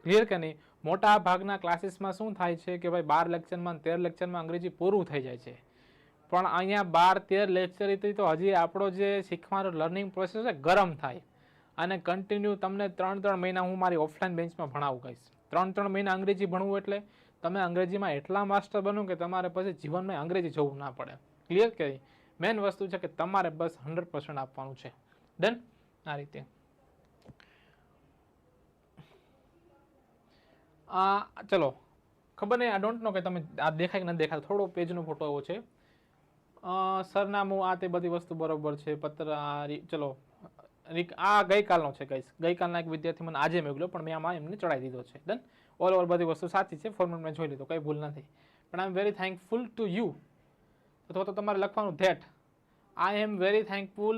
ક્લિયર કે નહીં? મોટા ભાગના ક્લાસીસમાં શું થાય છે કે ભાઈ 12 લેક્ચરમાં 13 લેક્ચરમાં અંગ્રેજી પૂરું થઈ જાય છે, પણ અહીંયા 12-13 લેક્ચરથી તો હજી આપણો જે શીખવાનો લર્નિંગ પ્રોસેસ છે ગરમ થાય. અને કન્ટિન્યુ તમને 3 મહિના હું મારી ઓફલાઈન બેન્ચમાં ભણાવું કહીશ. 3 મહિના અંગ્રેજી ભણવું એટલે તમે અંગ્રેજીમાં એટલા માસ્ટર બનો કે તમારે પછી જીવનમાં અંગ્રેજી જોવું ના પડે. ક્લિયર કે? મેઇન વસ્તુ છે કે તમારે બસ 100% આપવાનું છે. ડન. આ રીતે ચલો, ખબર નહીં, આઈ ડોન્ટ નો કે તમે આ દેખાય કે ન દેખાય. થોડો પેજનો ફોટો એવો છે. સરનામું આ તે બધી વસ્તુ બરોબર છે. પત્ર ચલો, આ ગઈકાલનો છે ગાઈસ. ગઈકાલના એક વિદ્યાર્થી મને આજે મોકલ્યો, પણ મેં આમાં એમને ચડાવી દીધો છે. ડન. ઓલ ઓવર બધી વસ્તુ સાચી છે, ફોર્મેટ મેં જોઈ લીધો, કંઈ ભૂલ નથી. પણ I am very thankful to you, અથવા તો તમારે લખવાનું that. I am very thankful,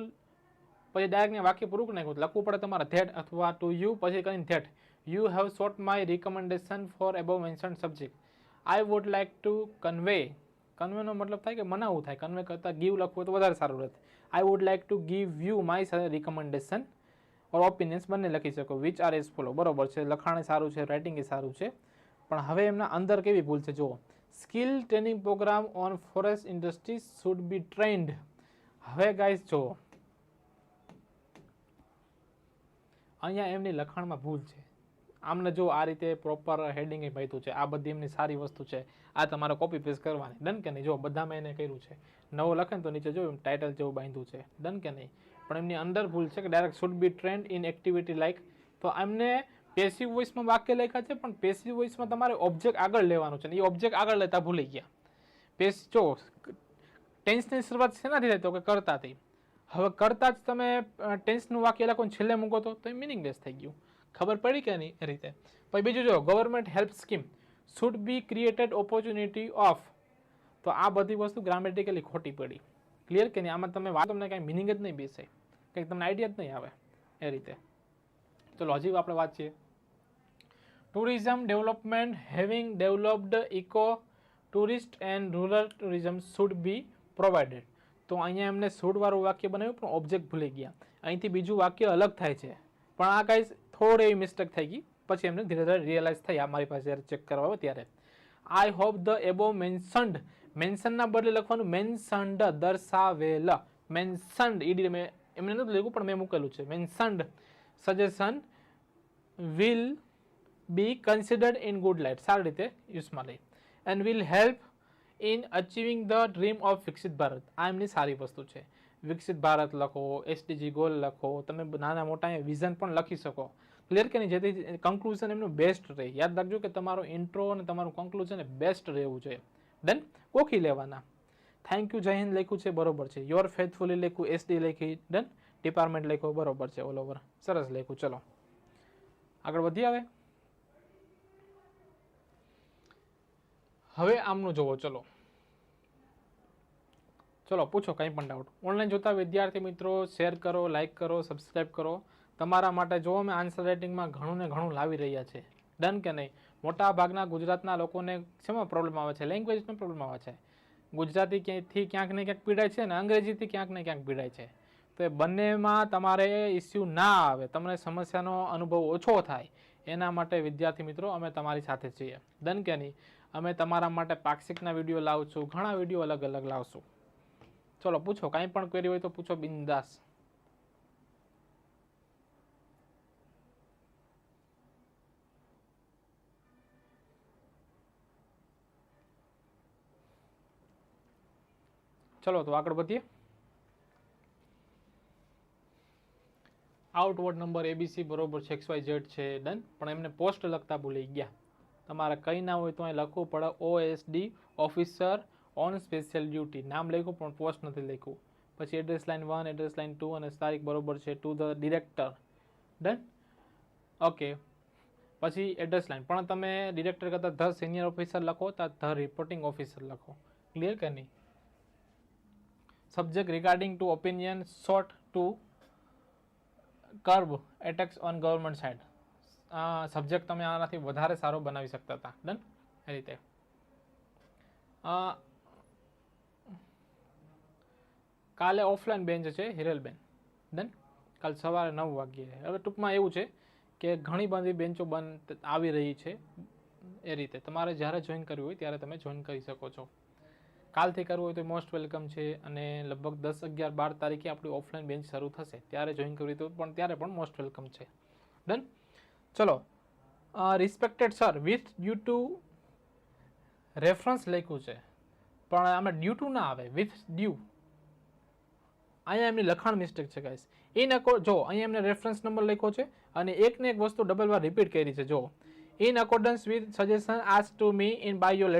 પછી ડાયરેક્ટને વાક્ય પૂરું નાખ્યું લખવું પડે તમારે ધેટ અથવા ટુ યુ, પછી કરીને that you have sought my recommendation for above mention subject. I would like to કન્વેનો મતલબ થાય કે મનાવવું થાય, કન્વે કરતાં ગીવ લખવું તો વધારે સારું રહે. આઈ would like to give you my recommendation or opinions બંને લખી શકો. Which are as follow. બરોબર છે, લખાણ સારું છે, રાઇટિંગ એ સારું છે, પણ હવે એમના અંદર કેવી ભૂલ છે જુઓ. Skill training programme on forest industries should be trained. હવે ગાઈઝ જુઓ, અહીંયા એમની લખાણમાં ભૂલ છે. આમને જો આ રીતે પ્રોપર હેડિંગ એ બાંધ્યું છે, આ બધી એમની સારી વસ્તુ છે, આ તમારે કોપી પેસ્ટ કરવાની, ડન કે નહીં. જો બધામાં એને કર્યું છે, નવો લખે ને તો નીચે જો ટાઇટલ જેવું બાંધ્યું છે, ડન કે નહીં. પણ એમની અંદર ભૂલ છે કે direct should be trend in activity like. તો એમને પેસિવ વોઇસમાં વાક્ય લખ્યા છે, પણ પેસિવ વોઇસમાં તમારે ઓબ્જેક્ટ આગળ લેવાનું છે, ને એ ઓબ્જેક્ટ આગળ લેતા ભૂલી ગયા. જો ટેન્સની શરૂઆત શેનાથી થાય તો કે કરતાથી. હવે કરતા જ તમે ટેન્સનું વાક્ય લખો છેલ્લે મૂકો તો એ મિનિંગલેસ થઈ ગયું. ખબર પડી કે નહીં એ રીતે. પછી બીજું જો government help scheme should be created opportunity of. તો આ બધી વસ્તુ ગ્રામેટિકલી ખોટી પડી. ક્લિયર કે નહીં. આમાં તમે વાત તમને કાંઈ મિનિંગ જ નહીં બેસે, કંઈક તમને આઈડિયા જ નહીં આવે એ રીતે. ચલો હજી આપણે વાંચીએ. Tourism development having developed eco tourist and rural tourism should be provided. તો અહીંયા એમને શુડવાળું વાક્ય બનાવ્યું પણ ઓબ્જેક્ટ ભૂલી ગયા. અહીંથી બીજું વાક્ય અલગ થાય છે, પણ આ કાંઈ થોડી એવી મિસ્ટેક થઈ ગઈ. પછી એમને ધીરે ધીરે રિયલાઇઝ થઈ મારી પાસે જ્યારે ચેક કરવા આવે ત્યારે. I hope the above mentioned, મેન્શનના બદલે લખવાનું મેન્શન્ડ, દર્શાવેલ. મેન્શન્ડ ઈડી મેં એમને નથી લખ્યું પણ મેં મૂકેલું છે. Mentioned suggestion will B considered in good light. સારી રીતે યુઝમાં લઈ. And will help in achieving the dream of વિકસિત ભારત. આ એમની સારી વસ્તુ છે. વિકસિત ભારત લખો, એસડીજી ગોલ લખો, તમે નાના મોટા વિઝન પણ લખી શકો. ક્લિયર કે નહીં, જેથી કન્ક્લુઝન એમનું બેસ્ટ રહે. યાદ રાખજો કે તમારો ઇન્ટ્રો અને તમારું કન્ક્લુઝન બેસ્ટ રહેવું જોઈએ. ડન. કોખી લેવાના. થેન્ક યુ, જય હિન્દ લખ્યું છે, બરોબર છે. યોર ફેથફુલી લખ્યું, એસડી લખી, ડન. ડિપાર્ટમેન્ટ લખ્યો, બરોબર છે. ઓલ ઓવર સરસ લખ્યું. ચલો આગળ વધી. હવે આમનું જોવો. ચલો પૂછો કંઈ પણ ડાઉટ. ઓનલાઈન જોતા વિદ્યાર્થી મિત્રો શેર કરો, લાઇક કરો, સબસ્ક્રાઈબ કરો. તમારા માટે જો અમે આન્સર રાઇટિંગમાં ઘણું ને ઘણું લાવી રહ્યા છે. ડન કે નહીં. મોટા ભાગના ગુજરાતના લોકોને શેમાં પ્રોબ્લેમ આવે છે? લેંગ્વેજનો પ્રોબ્લેમ આવે છે. ગુજરાતીથી ક્યાંક ને ક્યાંક પીડાય છે, અને અંગ્રેજીથી ક્યાંક ને ક્યાંક પીડાય છે. તો એ બંનેમાં તમારે ઇસ્યુ ના આવે, તમને સમસ્યાનો અનુભવ ઓછો થાય, એના માટે વિદ્યાર્થી મિત્રો અમે તમારી સાથે છીએ. ડન કે નહીં. અમે તમારા માટે પાક્ષિકના વિડીયો લાવશું, ઘણા વિડીયો અલગ અલગ લાવશું. ચલો પૂછો, કાંઈ પણ ક્વેરી હોય તો પૂછો બિંદાસ. ચલો તો આગળ વધીએ. આઉટવર્ડ નંબર એબીસી બરોબર છે, XYZ છે, ડન. પણ એમને પોસ્ટ લખતા ભૂલી ગયા. તમારે કંઈ ના હોય તો અહીં લખવું પડે OSD officer on special duty. નામ લખ્યું પણ પોસ્ટ નથી લખ્યું. પછી એડ્રેસ લાઇન 1, એડ્રેસ લાઇન 2 અને તારીખ બરોબર છે, to the director. Done. Okay. પછી એડ્રેસ લાઇન પણ તમે ડિરેક્ટર કરતાં ધ સિનિયર ઓફિસર લખો તો ધ રિપોર્ટિંગ ઓફિસર લખો. ક્લિયર કે નહીં. Subject regarding to opinion short to curb attacks on government side. Subject તમે આનાથી વધારે સારો બનાવી શકતા હતા. ડન. એ રીતે કાલે ઓફલાઈન બેન્ચ છે હિરેલબેન. ડન. કાલ સવારે 9 વાગ્યે. હવે ટૂંકમાં એવું છે કે ઘણી બધી બેન્ચો બંધ આવી રહી છે. એ રીતે તમારે જ્યારે જોઈન કરવી હોય ત્યારે તમે જોઈન કરી શકો છો. કાલથી કરવું હોય તો મોસ્ટ વેલકમ છે. અને લગભગ 10, 11, 12 તારીખે આપણી ઓફલાઈન બેન્ચ શરૂ થશે, ત્યારે જોઈન કરવી તો પણ ત્યારે પણ મોસ્ટ વેલકમ છે. ડન. ચલો. Respected sir, with due to reference લખ્યું છે, પણ આમાં ડ્યુ ટુ ના આવે, વિથ ડ્યુ. અહીંયા એમની લખાણ મિસ્ટેક છે ગાઈસ. જો અહીંયા એમને રેફરન્સ નંબર લખ્યો છે અને એકને એક વસ્તુ ડબલ વાર રિપીટ કરી છે. જો in accordance with suggestion ask to me in by your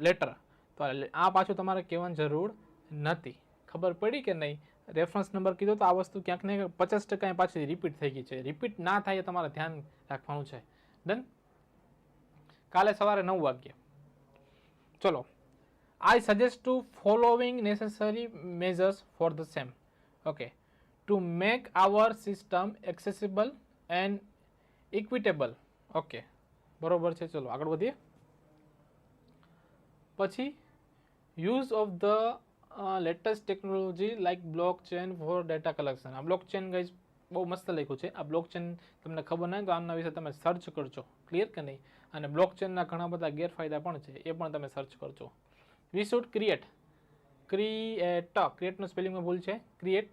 letter. તો આ પાછું તમારે કહેવાની જરૂર નથી. ખબર પડી કે નહીં. રેફરન્સ નંબર કીધો તો આ વસ્તુ ક્યાંક ને 50% પાછી રિપીટ થઈ ગઈ છે. રિપીટ ના થાય એ તમારે ધ્યાન રાખવાનું છે. ડન. કાલે સવારે 9 વાગ્યે. ચલો. I suggest to following necessary measures for the same. Okay. To make our system accessible and equitable. Okay. બરોબર છે. ચલો આગળ વધીએ. પછી use of the latest technology like blockchain for data collection. આ બ્લોક ચેન ગાઈઝ બહુ મસ્ત લખ્યું છે. આ બ્લોક ચેન તમને ખબર નહીં તો આમના વિશે તમે સર્ચ કરજો, ક્લિયર કે નહીં. અને બ્લોક ચેનના ઘણા બધા ગેરફાયદા પણ છે, એ પણ તમે સર્ચ કરજો. વી શુડ ક્રિએટનું સ્પેલિંગમાં ભૂલ છે, create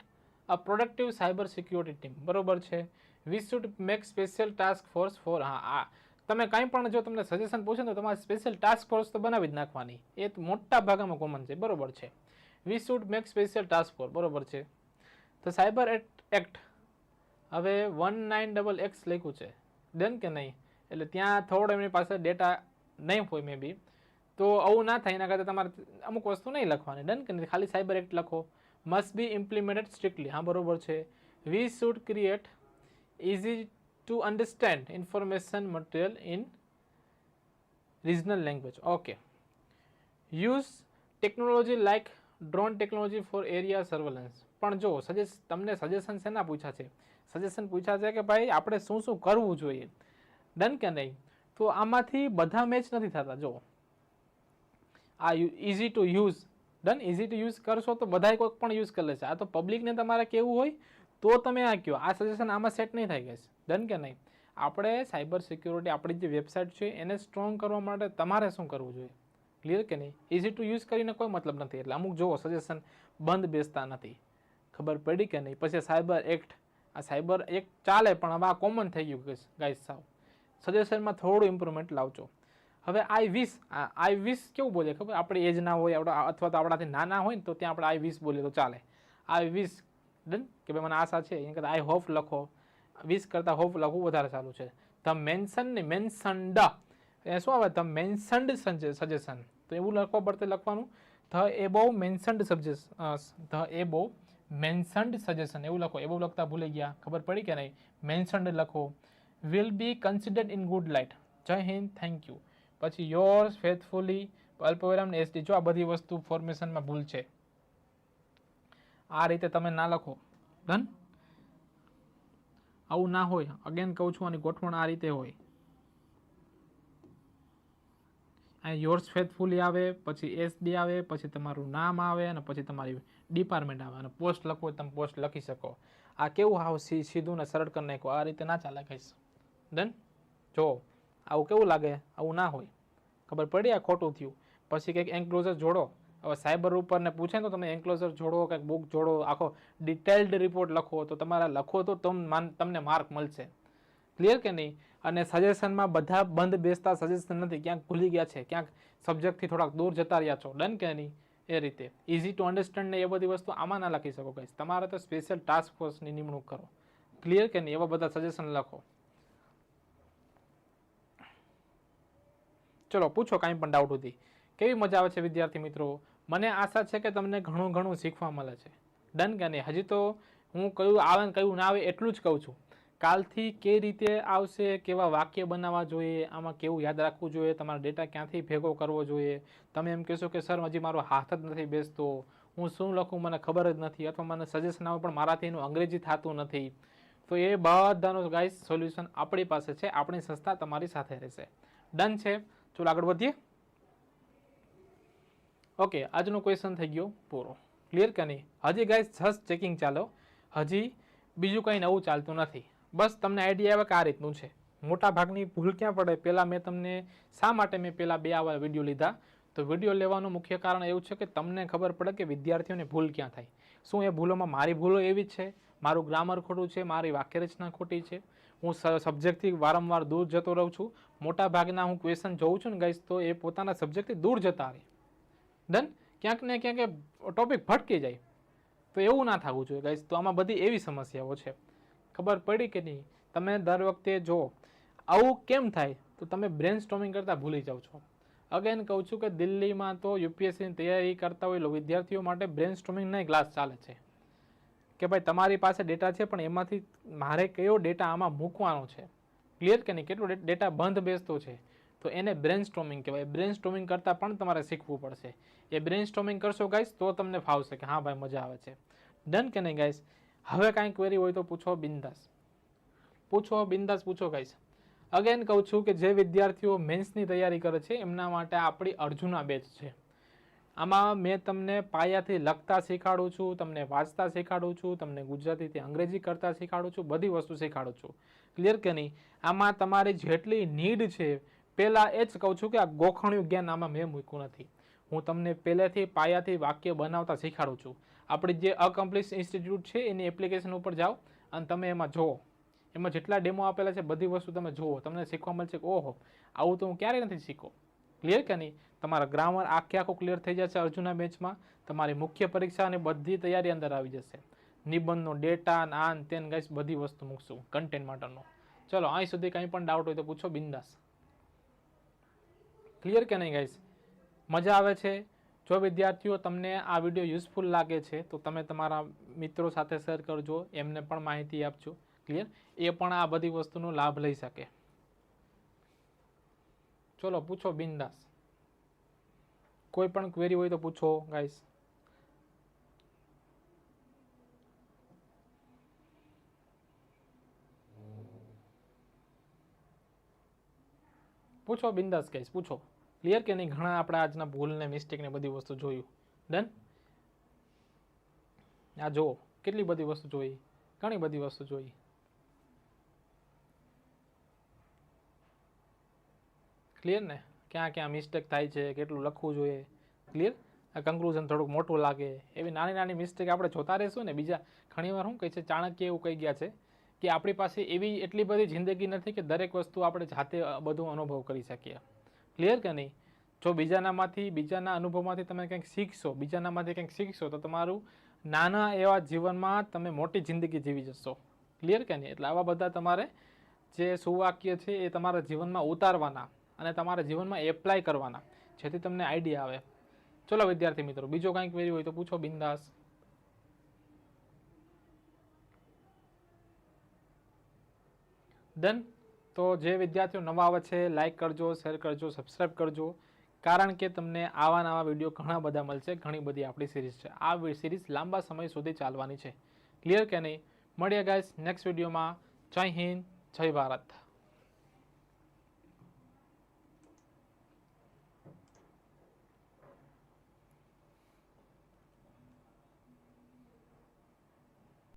a productive cyber security team, બરોબર છે. We should make special task force for, હા તમે કાંઈ પણ જો તમને સજેશન પૂછે તો તમારે સ્પેશિયલ ટાસ્ક ફોર્સ તો બનાવી જ નાખવાની, એ મોટા ભાગમાં કોમન છે, બરોબર છે. We should make special task force, બરોબર છે. તો સાયબર એક્ટ હવે 19XX લખ્યું છે, ડન કે નહીં. એટલે ત્યાં થોડો એમની પાસે ડેટા નહીં હોય મે બી, તો આવું ના થાય એના કરતાં તમારે અમુક વસ્તુ નહીં લખવાની, ડન કે નહીં. ખાલી સાયબર એક્ટ લખો. મસ્ટ બી ઇમ્પ્લિમેન્ટેડ સ્ટ્રિક્ટલી, હા બરોબર છે. We should create easy to understand information material in regional language, okay. Use technology like drone technology for area surveillance. પણ જો તમને સજેશન શેના પૂછ્યા છે? સજેશન પૂછ્યા છે કે ભાઈ આપણે શું શું કરવું જોઈએ, ડન કે નહીં. તો આમાંથી બધા મેચ નથી થતા. જો આ easy to use, done, easy to use કરશો તો બધાય કોઈક પણ યુઝ કરી લેશે. આ તો પબ્લિકને તમારે કેવું હોય તો તમે આ કહો. આ સજેશન આમાં સેટ નહીં થાય ગેસ, ડન કે નહીં. આપણે સાયબર સિક્યોરિટી આપણી જે વેબસાઇટ છે એને સ્ટ્રોંગ કરવા માટે તમારે શું કરવું જોઈએ, ક્લિયર કે નહીં. ઇઝી ટુ યુઝ કરીને કોઈ મતલબ નથી. એટલે અમુક જોવો સજેશન બંધ બેસતા નથી, ખબર પડી કે નહીં. પછી સાયબર એક્ટ, આ સાયબર એક્ટ ચાલે પણ હવે આ કોમન થઈ ગયું ગાઈસ. સાવ સજેશનમાં થોડું ઇમ્પ્રુવમેન્ટ લાવજો. હવે આઈ વિશ કેવું બોલે ખબર, આપણી એજ ના હોય અથવા તો આપણાથી નાના હોય ને તો ત્યાં આપણે આઈ વિશ બોલીએ તો ચાલે. આઈ વિશ, ડન, કે ભાઈ મને આશા છે, એના કરતાં આઈ હોપ લખો. વિશ કરતાં હોપ લખવું વધારે સારું છે. ધ મેન્શન ને મેન્શન્ડ, એ શું આવે, ધ મેન્શન્ડ સજેશન, તો એવું લખવા પડતે લખવાનું ધ એબોવ મેન્શન્ડ સજેશન એવું લખો. એબોવ લખતા ભૂલી ગયા, ખબર પડી કે નહીં. મેન્શન્ડ લખો. Will be considered in good light. જય હિન્દ, થેન્ક યુ. પછી યોર્સ ફેથફુલી, અલ્પવિરામ ને એસડી. જો આ બધી વસ્તુ ફોર્મેશનમાં ભૂલ છે, આ રીતે તમે ના લખો, ડન. આવું ના હોય, અગેન કહું છું, આની ગોઠવણ આ રીતે હોય. અહીં યોર્સ ફેથફુલી આવે, પછી એસડી આવે, પછી તમારું નામ આવે, અને પછી તમારી ડિપાર્ટમેન્ટ આવે, અને પોસ્ટ લખો તમે પોસ્ટ લખી શકો. આ કેવું હાવ સીધું ને સરળ કરી નાખો, આ રીતે ના ચાલે કહીશ, ડન. જો આવું કેવું લાગે, આવું ના હોય, ખબર પડી આ ખોટું થયું. પછી કંઈક એન્ક્લોઝર જોડો. હવે સાયબર ઉપર ને પૂછે તો તમે એન્ક્લોઝર જોડો, કંઈક બુક જોડો, આખો ડિટેલ્ડ રિપોર્ટ લખો, તો તમારા લખો તો તમને માર્ક મળશે, ક્લિયર કે નહીં. અને સજેશનમાં બધા બંધ બેસતા સજેશન નથી, ક્યાંક ભૂલી ગયા છે, ક્યાંક સબ્જેક્ટથી થોડાક દૂર જતા રહ્યા છો, ડન કે નહીં. એ રીતે ઇઝી ટુ અન્ડરસ્ટેન્ડ ને એ બધી વસ્તુ આમાં ના લખી શકો ગાઈસ. તમારે તો સ્પેશિયલ ટાસ્ક ફોર્સની નિમણૂક કરો, ક્લિયર કે નહીં. એવા બધા સજેશન લખો. ચલો પૂછો કાંઈ પણ ડાઉટ હતી. કેવી મજા આવે છે વિદ્યાર્થી મિત્રો? મને આશા છે કે તમને ઘણું શીખવા મળે છે, ડન કે નહીં. હજી તો હું કયું આવે ને કયું ના આવે એટલું જ કહું છું. કાલથી કઈ રીતે આવશે, કેવા વાક્ય બનાવવા જોઈએ, આમાં કેવું યાદ રાખવું જોઈએ, તમારો ડેટા ક્યાંથી ભેગો કરવો જોઈએ. તમે એમ કહેશો કે સર હજી મારો હાથ જ નથી બેસતો, હું શું લખું મને ખબર જ નથી, અથવા મને સજેશન આવે પણ મારાથી એનું અંગ્રેજી થતું નથી, તો એ બધાનું ગાઈસ સોલ્યુશન આપણી પાસે છે. આપણી સંસ્થા તમારી સાથે રહેશે, ડન છે. ચલો આગળ વધીએ. ઓકે, આજનો ક્વેશ્ચન થઈ ગયો પૂરો, ક્લિયર કે નહીં. હજી ગાઈસ જસ્ટ ચેકિંગ ચાલો, હજી બીજું કંઈ નવું ચાલતું નથી. બસ તમને આઈડિયા આવે કે આ રીતનું છે. મોટા ભાગની ભૂલ ક્યાં પડે, પહેલાં મેં તમને શા માટે મેં પહેલાં 2 આવા વિડીયો લીધા, તો વિડીયો લેવાનું મુખ્ય કારણ એવું છે કે તમને ખબર પડે કે વિદ્યાર્થીઓને ભૂલ ક્યાં થાય. શું એ ભૂલોમાં મારી ભૂલો એવી જ છે, મારું ગ્રામર ખોટું છે, મારી વાક્યરચના ખોટી છે, હું સબ્જેક્ટથી વારંવાર દૂર જતો રહું છું. મોટા ભાગના હું ક્વેશ્ચન જોઉં છું ને ગાઈસ, તો એ પોતાના સબ્જેક્ટથી દૂર જતા રહે, ડન. ક્યાંક ને ક્યાંક ટોપિક ભટકી જાય, તો એવું ના થવું જોઈએ ગાઈસ. તો આમાં બધી એવી સમસ્યાઓ છે, ખબર પડી કે નહીં. તમે દર વખતે જો આવું કેમ થાય, તો તમે બ્રેન સ્ટોર્મિંગ કરતાં ભૂલી જાઓ છો. અગેન કહું છું કે દિલ્હીમાં તો યુપીએસસીની તૈયારી કરતા હોય વિદ્યાર્થીઓ માટે બ્રેન સ્ટોર્મિંગના ક્લાસ ચાલે છે, કે ભાઈ તમારી પાસે ડેટા છે પણ એમાંથી મારે કયો ડેટા આમાં મૂકવાનો છે, ક્લિયર કે નહીં. કેટલો ડેટા બંધ બેસતો છે, તો એને બ્રેન સ્ટોર્મિંગ કહેવાય. બ્રેન સ્ટોર્મિંગ કરતાં પણ તમારે શીખવું પડશે. એ બ્રેન સ્ટોર્મિંગ કરશો ગાઈસ તો તમને ફાવશે કે હા ભાઈ મજા આવે છે, ડન કે નહીં ગાઈસ. હવે કાંઈ ક્વેરી હોય તો પૂછો બિંદાસ, પૂછો ગાઈસ. અગેન કહું છું કે જે વિદ્યાર્થીઓ મેન્સની તૈયારી કરે છે એમના માટે આપણી અર્જુના બેચ છે. આમાં મેં તમને પાયાથી લખતા શીખવાડું છું, તમને વાંચતા શીખવાડું છું, તમને ગુજરાતીથી અંગ્રેજી કરતા શીખવાડું છું, બધી વસ્તુ શીખવાડું છું. ક્લિયર કે નહીં? આમાં તમારી જેટલી નીડ છે, પહેલાં એ જ કહું છું કે આ ગોખણ્યું જ્ઞાન આમાં મેં મૂક્યું નથી. હું તમને પહેલેથી પાયાથી વાક્ય બનાવતા શીખવાડું છું. આપણી જે અકમ્પ્લીટ ઇન્સ્ટિટ્યૂટ છે એની એપ્લિકેશન ઉપર જાઓ અને તમે એમાં જુઓ. એમાં જેટલા ડેમો આપેલા છે બધી વસ્તુ તમે જુઓ, તમને શીખવા મળશે કે ઓહો આવું તો હું ક્યારેય નથી શીખો. ક્લિયર કે નહીં? તમારા ગ્રામર આખું ક્લિયર થઈ જશે અર્જુના બેચમાં. તમારી મુખ્ય પરીક્ષા અને બધી તૈયારી અંદર આવી જશે. નિબંધનો ડેટા આન તેન ગાઈસ બધી વસ્તુ મૂકશું કન્ટેન્ટ માટેનો. ચલો અહીં સુધી કંઈ પણ ડાઉટ હોય તો પૂછો બિંદાસ. ક્લિયર કે નહીં ગાઈસ? મજા આવે છે? જો વિદ્યાર્થીઓ તમને આ વિડીયો યુઝફુલ લાગે છે તો તમે તમારા મિત્રો સાથે શેર કરજો, એમને પણ માહિતી આપજો. ક્લિયર? એ પણ આ બધી વસ્તુનો લાભ લઈ શકે. ચલો પૂછો બિંદાસ. કોઈ પણ ક્વેરી હોય તો પૂછો ગાઈસ. પૂછો બિંદાસ ગાઈસ, પૂછો. ક્લિયર કે નહીં? ઘણા આપણે આજના ભૂલ ને મિસ્ટેક ને બધી વસ્તુ જોયું. ડન? આ જુઓ કેટલી બધી વસ્તુ જોઈ, ઘણી બધી વસ્તુ જોઈ. ક્લિયર ને? ક્યાં ક્યાં મિસ્ટેક થાય છે, કેટલું લખવું જોઈએ. ક્લિયર? આ કન્ક્લુઝન થોડુંક મોટું લાગે એવી નાની નાની મિસ્ટેક આપણે જોતા રહીશું ને. બીજા ઘણીવાર શું કહે છે, ચાણક્ય એવું કહી ગયા છે કે આપણી પાસે એવી એટલી બધી જિંદગી નથી કે દરેક વસ્તુ આપણે જાતે બધું અનુભવ કરી શકીએ. ક્લિયર કે નહીં? જો બીજાના અનુભવમાંથી તમે કંઈક શીખશો, બીજાનામાંથી કંઈક શીખશો તો તમારું નાના એવા જીવનમાં તમે મોટી જિંદગી જીવી જશો. ક્લિયર કે નહીં? એટલે આવા બધા તમારે જે સુવાક્ય છે એ તમારા જીવનમાં ઉતારવાના અને તમારા જીવનમાં એપ્લાય કરવાના, જેથી તમને આઈડિયા આવે. ચલો વિદ્યાર્થી મિત્રો, બીજો કંઈક ક્વેરી હોય તો પૂછો બિંદાસ. ડન? તો જે વિદ્યાર્થીઓ નવા આવે છે લાઈક કરજો, શેર કરજો, સબસ્ક્રાઈબ કરજો, કારણ કે તમને આવા નવા વિડીયો ઘણા બધા મળશે. ઘણી બધી આપણી સિરીઝ છે. આ સિરીઝ લાંબા સમય સુધી ચાલવાની છે. ક્લિયર કે નહીં? મળીએ ગાઈસ નેક્સ્ટ વિડીયોમાં. જય હિન્દ, જય ભારત.